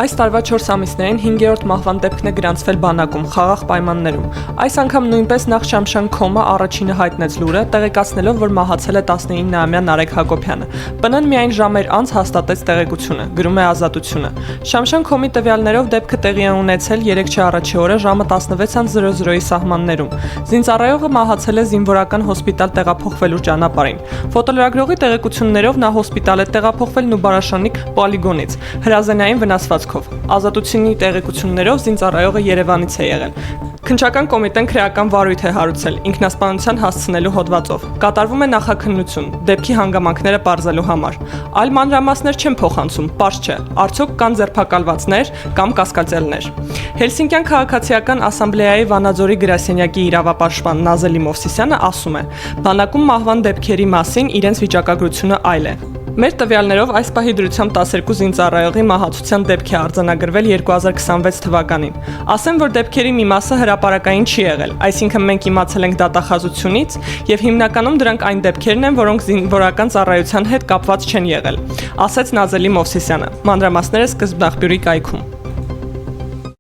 Այս տարվա 4 ամիսներին 5-րդ մահվան դեպքն է գրանցվել բանակում, խաղաղ պայմաններում։ Այս անգամ նույնպես նախ Շամշան Քոմը առաջինը հայտնեց լուրը, տեղեկացնելով, որ մահացել է 19-ամյա Նարեկ Հակոբյանը։ ՊՆ-ն միայն ժամեր անց հաստատեց տեղեկությունը, գրում է Ազատությունը։ Շամշան Քոմի տվյալներով դեպքը տեղի է ունեցել 3 առաջի օրը ժամը 16:00-ի սահմաններում։ Զինծառայողը մահացել է զինվորական հոսպիտալ տեղափոխվելու ճանապարհին։ Ֆոտոլրագրողի տեղեկություններով նա հոսպիտալ է տեղափոխվել Նուբարաշանիկ պոլիգոնից, հրազենային վնասվածքով։ Ազատությունի տեղեկություններով զինծառայողը Երևանից է եղել։ Քննչական կոմիտեն քրեական վարույթ է հարուցել ինքնասպանության հասցնելու հոդվածով։ Կատարվում է նախաքննություն դեպքի հանգամանքները պարզելու համար։ Այլ մանրամասներ չեն փոխանցում, պարզ չէ, արդյոք կան ձերբակալվածներ կամ կասկածյալներ։ Հելսինկյան քաղաքացիական ասամբլեայի Վանաձորի գրասենյակի իրավապաշտպան Նազելի Մովսիսյանը ասում է. բանակում մահվան դեպքերի մասին իրենց վիճակագրությունը այլ է։ Մեր տվյալներով այս պահի դրությամբ 12 զինծառայողի մահացության դեպք է արձանագրվել 2026 թվականին։ Ասեմ, որ դեպքերի մի մասը հրապարակային չի եղել, այսինքն մենք իմացել ենք դատախազությունից եւ հիմնականում դրանք այն դեպքերն են, որոնք զինվորական ծառայության հետ կապված չեն եղել, ասաց Նազելի Մովսիսյանը։ Մանրամասները սկզբնաղբյուրի կայքում։